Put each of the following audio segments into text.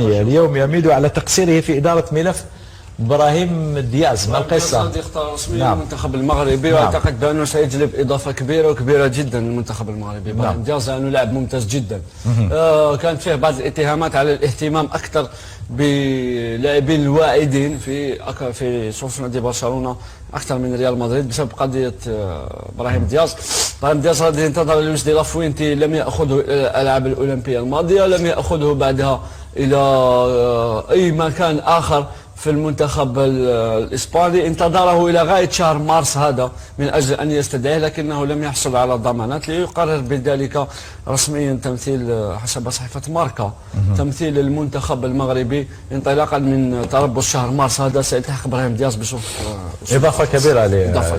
اليوم يميل على تقصيره في إدارة ملف إبراهيم دياز. ما القصة؟ يختار رسميا المنتخب المغربي، واعتقد بأنه سيجلب إضافة كبيرة وكبيرة جدا للمنتخب المغربي. إبراهيم دياز لأنه لاعب ممتاز جدا. كانت فيه بعض الاتهامات على الاهتمام أكثر بلاعبين الواعدين في صفوف نادي برشلونة أكثر من ريال مدريد بسبب قضية إبراهيم دياز. إبراهيم دياز الذي انتظر لويس دي لافوينتي لم يأخذه إلى الألعاب الأولمبية الماضية، لم يأخذه بعدها إلى أي مكان آخر في المنتخب الإسباني. انتظره إلى غاية شهر مارس هذا من أجل أن يستدعيه، لكنه لم يحصل على ضمانات ليقرر بذلك رسميا تمثيل حسب صحيفة ماركا تمثيل المنتخب المغربي انطلاقا من تربص شهر مارس هذا. سيلتحق إبراهيم دياز بشوف إضافة كبيرة عليه، إضافة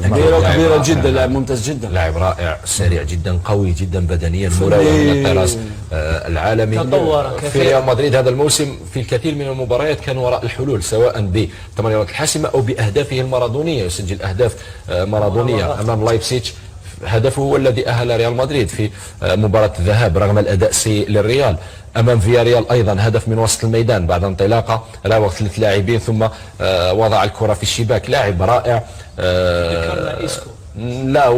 كبيرة جدا، لاعب ممتاز جدا، لاعب رائع، سريع جدا، قوي جدا بدنيا، مراوغ من الطراز العالمي. تطور في ريال مدريد هذا الموسم في الكثير من المباريات كان وراء الحلول، سواء بالتمريرات الحاسمة أو بأهدافه المارادونية، يسجل أهداف مارادونية أمام لايبسيتش. هدفه هو الذي أهل ريال مدريد في مباراة الذهاب رغم الأداء السيء للريال. أمام فياريال أيضا هدف من وسط الميدان بعد انطلاقة راوغ 3 لاعبين ثم وضع الكرة في الشباك. لاعب رائع. لا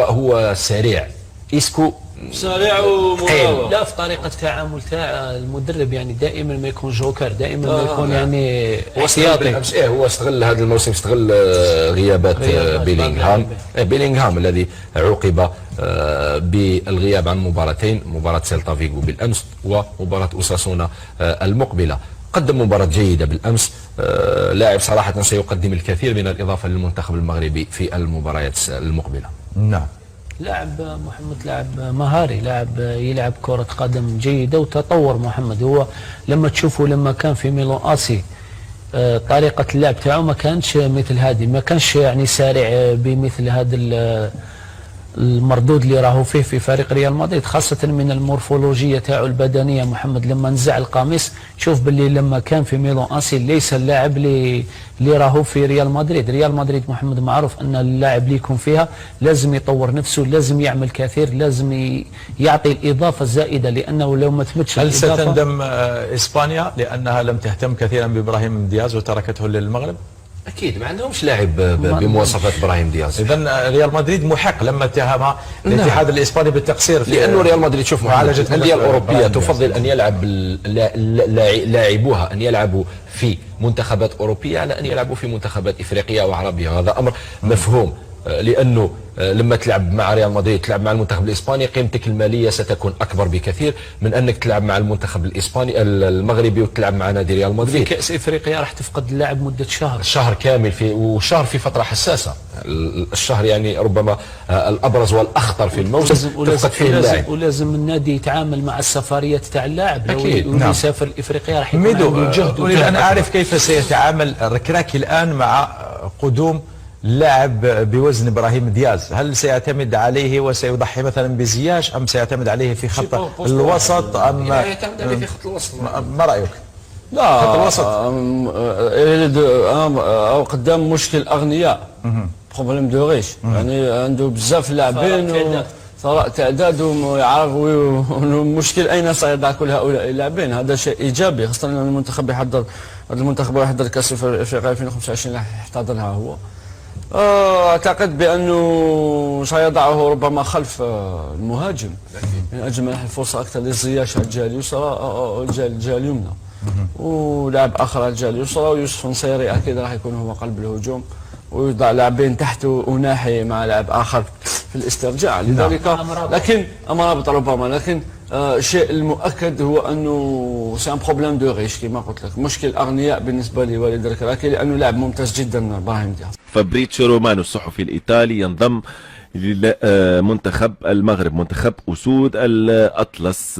هو سريع. إيسكو سريع ومراوغ. لا في طريقة التعامل تاع المدرب، يعني دائما ما يكون جوكر، دائما ما يكون يعني احتياطي. هو استغل هذا الموسم، استغل غيابات بيلينغهام الذي عوقب بالغياب عن مباراتين، مباراة سيلتا فيغو بالأمس ومباراة أوساسونا المقبلة. قدم مباراة جيدة بالأمس، لاعب صراحة سيقدم الكثير من الإضافة للمنتخب المغربي في المباريات المقبلة. نعم. لاعب محمد لاعب مهاري، لاعب يلعب كرة قدم جيدة وتطور. محمد هو لما تشوفه لما كان في ميلان آسي طريقة اللعب تاعو ما كانش مثل هذه، ما كانش يعني سارع بمثل هذا المردود اللي راهو فيه في فريق ريال مدريد، خاصة من المورفولوجية تاعو البدنية. محمد لما نزع القميص شوف باللي لما كان في ميلان آسي ليس اللاعب اللي راهو في ريال مدريد. ريال مدريد محمد معروف أن اللاعب اللي يكون فيها لازم يطور نفسه، لازم يعمل كثير، لازم يعطي الإضافة الزائدة، لأنه لو ما تمتش هل ستندم إسبانيا لأنها لم تهتم كثيرا بإبراهيم دياز وتركته للمغرب؟ أكيد ما عندهمش لاعب بمواصفات إبراهيم دياز. إذا ريال مدريد محق لما اتهم الاتحاد الإسباني بالتقصير لأنه ريال مدريد شوف معالجة الأندية الأوروبية تفضل أن يلعب لاعبوها أن يلعبوا في منتخبات أوروبية على أن يلعبوا في منتخبات إفريقية وعربية، وهذا أمر مفهوم. لأنه لما تلعب مع ريال مدريد تلعب مع المنتخب الإسباني قيمتك المالية ستكون أكبر بكثير من أنك تلعب مع المنتخب الإسباني المغربي وتلعب مع نادي ريال مدريد. في كأس إفريقيا راح تفقد اللاعب مدة شهر كامل، وشهر في فترة حساسة. الشهر يعني ربما الأبرز والأخطر في الموسم تفقد فيه اللاعب، ولازم النادي يتعامل مع السفريات تاع اللاعب. أكيد لو يسافر إفريقيا راح يكون عنده جهد. أريد أن أعرف كيف سيتعامل ركراكي الآن مع قدوم لاعب بوزن إبراهيم دياز. هل سيعتمد عليه وسيضحي مثلا بزياش أم سيعتمد عليه في خط الوسط أم يعتمد عليه في خط الوسط؟ ما رأيك؟ لا خط الوسط أو قدام مشكل أغنياء، بروبليم دو ريش، يعني عنده بزاف لاعبين ثراء تعداد ويعرف المشكل أين سيضع كل هؤلاء اللاعبين. هذا شيء إيجابي، خاصة أن المنتخب يحضر يحضر كأس إفريقيا 2025 راح يحتضنها هو. أعتقد بأنه سيضعه ربما خلف المهاجم من أجل منح الفرصة أكثر لزياش على الجهة اليسرى أو الجهة اليمنى، ولاعب آخر على الجهة اليسرى، ويوسف نصيري أكيد راح يكون هو قلب الهجوم، ويضع لاعبين تحته وناحية مع لاعب آخر في الاسترجاع. لذلك لكن أمرابط ربما، لكن الشيء المؤكد هو أنه سي ان بروبليم دو ريش كما قلت لك، مشكل أغنياء بالنسبة لوليد الكراكي لأنه لاعب ممتاز جدا إبراهيم دياز. فابريتشيو رومانو الصحفي الإيطالي ينضم لمنتخب المغرب، منتخب أسود الأطلس.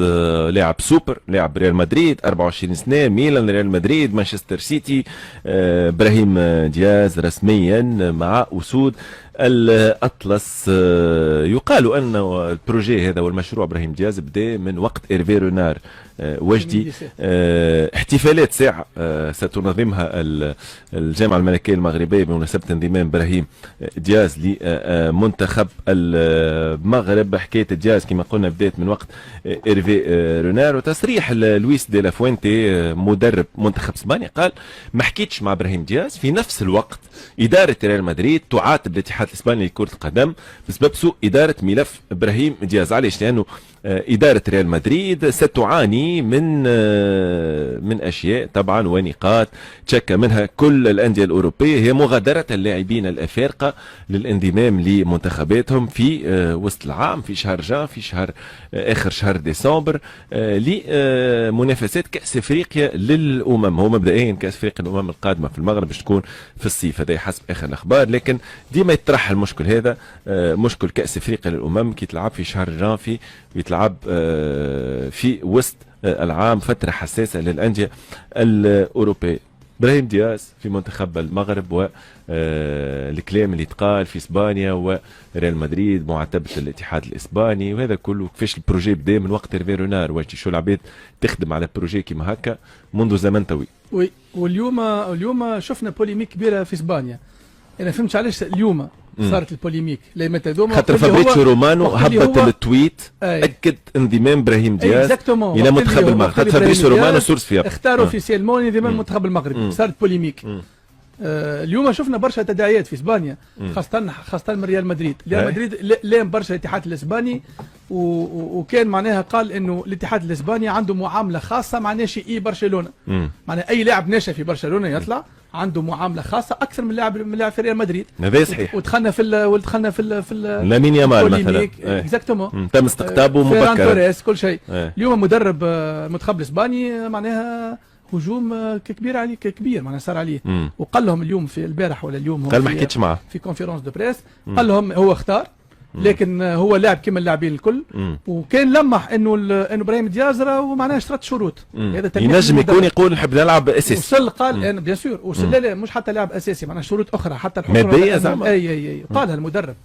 لاعب سوبر، لاعب ريال مدريد 24 سنة، ميلان، ريال مدريد، مانشستر سيتي. إبراهيم دياز رسميا مع أسود الأطلس. يقال أن البروجي هذا والمشروع إبراهيم دياز بدأ من وقت إيرفي رونار وجدي. احتفالات ساعة ستنظمها الجامعة الملكية المغربية بمناسبة انضمام إبراهيم دياز لمنتخب المغرب. حكاية دياز كما قلنا بدأت من وقت إيرفي رونار، وتصريح لويس دي لافوينتي مدرب منتخب اسبانيا قال ما حكيتش مع إبراهيم دياز. في نفس الوقت إدارة ريال مدريد تعاتب الاتحاد الإسباني لكرة القدم بسبب سوء إدارة ملف إبراهيم دياز. علاش؟ لأنه إدارة ريال مدريد ستعاني من أشياء طبعا ونقاط تشكى منها كل الأندية الأوروبية، هي مغادرة اللاعبين الأفارقة للانضمام لمنتخباتهم في وسط العام، في شهر جان، في شهر آخر شهر ديسمبر، لمنافسات كأس أفريقيا للأمم. هو مبدئيا كأس أفريقيا الأمم القادمة في المغرب باش تكون في الصيف، هذا حسب آخر الأخبار، لكن ديما يطرح المشكل هذا، مشكل كأس أفريقيا للأمم كي تلعب في شهر جانفي ويتلعب في وسط العام، فترة حساسة للأندية الأوروبية. إبراهيم دياز في منتخب المغرب والكلام اللي تقال في إسبانيا وريال مدريد معاتبة الاتحاد الإسباني وهذا كله، كيفاش البروجي بدا من وقت إيرفي رونار، واش شو العباد تخدم على بروجي كيما هكا منذ زمن طويل. وي، واليوم شفنا بوليميك كبيرة في إسبانيا. أنا فهمتش علاش اليوم صارت البوليميك لما هذوما، خاطر فابريتشيو رومانو هبط التويت اكد انضمام ابراهيم دياز الى منتخب المغرب. خاطر فابريتشيو رومانو سورس فيها اختاروا اوفيسيلمون انضمام المنتخب المغربي، صارت بوليميك. اليوم شفنا برشا تداعيات في اسبانيا، خاصه من ريال مدريد. ريال مدريد لام برشا الاتحاد الاسباني، وكان معناها قال انه الاتحاد الاسباني عنده معامله خاصه مع ناشئي برشلونه. معناها اي لاعب ناشئ في برشلونه يطلع عنده معامله خاصه اكثر من لاعب في ريال مدريد. هذا صحيح. ودخلنا في لامين يامال مثلا اكزاكتومون تم استقطابه مبكرا كل شيء. اليوم مدرب المنتخب الاسباني معناها هجوم كبير عليه، كبير معناها صار عليه. وقال لهم اليوم في البارح ولا اليوم قال ما حكيتش معاه في كونفيرونس دو بريس، قال لهم هو اختار لكن هو لاعب كما اللاعبين الكل. وكان لمح انه ابراهيم دياز راهو معناها اشترط شروط. هذا ينجم يكون يقول نحب نلعب اساسي. وصل قال انا بيان سور وصل لا مش حتى لاعب اساسي، معناها شروط اخرى حتى ماديه زعما. اي قالها المدرب.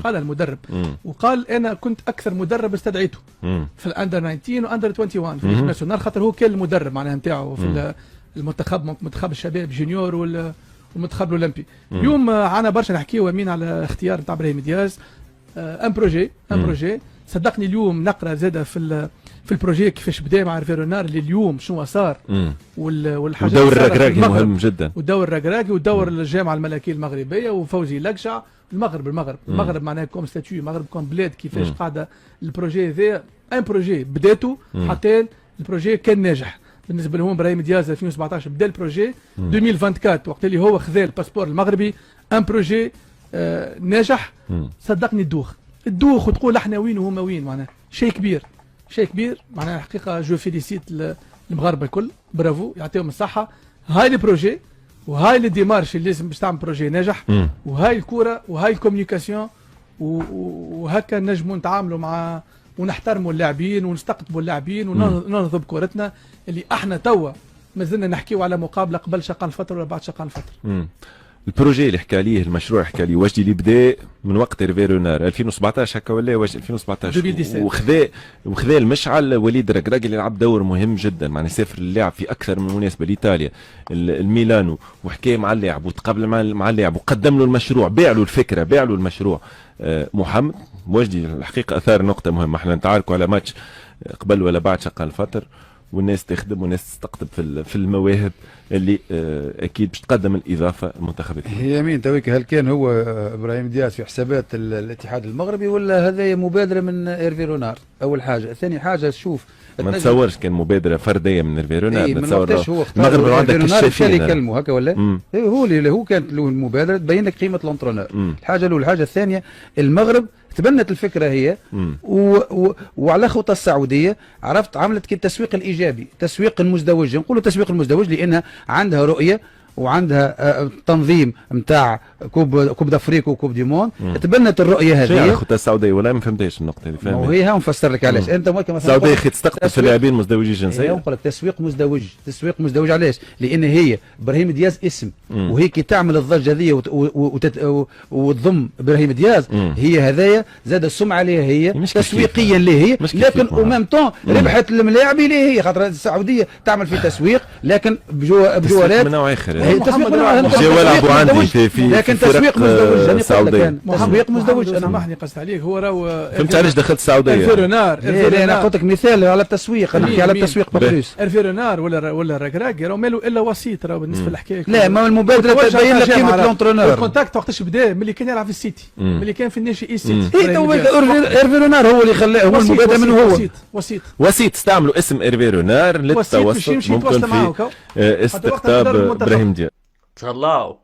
قالها المدرب وقال انا كنت اكثر مدرب استدعيته في الاندر 19 واندر 21 في الناسيونال، خاطر هو كان المدرب معناها نتاعو في منتخب الشباب جونيور والمنتخب الاولمبي. اليوم عنا برشا نحكيو مين على اختيار نتاع ابراهيم دياز. ان بروجي صدقني. اليوم نقرا زاده في البروجي كيفاش بدا مع إيرفي رونار لليوم شنو صار، والحاجه والدور الركراكي مهم جدا، والدور الركراكي ودور الجامعه الملكيه المغربيه وفوزي لقشع. المغرب معناها كوم ستاتيو، المغرب كوم بلاد كيفاش قاعده البروجي ذا. ان بروجي بداته حتى البروجي كان ناجح بالنسبه لهم. ابراهيم دياز 2017 بدا البروجي 2024 وقت اللي هو خذا الباسبور المغربي. ان بروجي ناجح صدقني. الدوخ وتقول احنا وين وهما وين، معناها شيء كبير معناها حقيقه. جو فيليسيت المغاربه الكل، برافو، يعطيهم الصحه. هاي البروجي وهاي الديمارش اللي لازم باش تعمل بروجي ناجح، وهاي الكوره وهاي الكوميونيكاسيون، وهكا نجموا نتعاملوا مع ونحترموا اللاعبين ونستقطبوا اللاعبين وننهضوا بكورتنا اللي احنا توا مازلنا نحكيو على مقابله قبل شقان الفتره ولا بعد شقان الفتره. البروجي اللي حكى عليه، المشروع حكى عليه وجدي اللي بدا من وقت إيرفي رونار 2017 هكا ولا 2017 وخذا المشعل وليد ركراكي اللي لعب دور مهم جدا، معناها سافر اللعب في اكثر من مناسبه لايطاليا الميلانو، وحكى مع اللاعب وتقابل مع اللاعب وقدم له المشروع، باع له الفكره، باع له المشروع. محمد وجدي الحقيقه اثار نقطه مهمه. احنا نتعاركوا على ماتش قبل ولا بعد شقان الفتر، والناس تخدم والناس تستقطب في المواهب اللي اكيد باش تقدم الاضافه المنتخبات. هي مين تويك، هل كان هو ابراهيم دياز في حسابات الاتحاد المغربي ولا هذا مبادره من إيرفي رونار؟ اول حاجه. ثاني حاجه شوف، ما نتصورش كان مبادره فرديه من إيرفي رونار. نتصور هو المغرب عندك كشافين يكلموا هكا ولا هو كانت له المبادره تبين لك قيمه الانترونور. الحاجه الاولى. الحاجه الثانيه، المغرب تبنت الفكره هي وعلى خطى السعوديه عرفت عملت التسويق الايجابي، تسويق المزدوج. نقولوا تسويق المزدوج لانها عندها رؤيه وعندها تنظيم نتاع كوب دافريك وكوب دي موند، تبنت الرؤيه شنو هذه. خطة السعودية ولا ما فهمتهاش النقطة اللي فاهمها. وهي نفسر لك علاش انت مثلا السعودية خي تستقطب في اللاعبين مزدوجي الجنسية. نقول لك تسويق مزدوج علاش؟ لان هي ابراهيم دياز اسم، وهي كي تعمل الضجه هذه وتضم ابراهيم دياز، هي هذايا زاد السمعه لها هي تسويقيا ليه هي، لكن ومام طون ربحت الملاعب ليه هي، خاطر السعوديه تعمل في تسويق لكن بجوارات من نوع اخر. تسويق جاو يلعبوا عندي في لكن تسويق مزدوج. السعودية. تسويق مزدوج. انا سامحني قصدت عليك هو راهو فهمت علاش دخلت السعودية. الفيرونار انا قلت لك مثال على التسويق، انا نحكي على التسويق بلوس. الفيرونار ولا الركراكي راهو مالو الا وسيط راهو بالنسبه للحكايه. لا ما المبادره تبين لك قيمه الانترونور. الكونتاكت وقتاش بدا ملي كان يلعب في السيتي، ملي كان في الناشئ السيتي. ايرفيرونار هو اللي خلاه، هو المبادره منه هو. وسيط استعملوا اسم ايرفيرونار للتوسط ممكن في استقطاب ابراهيم دياز. تهلاو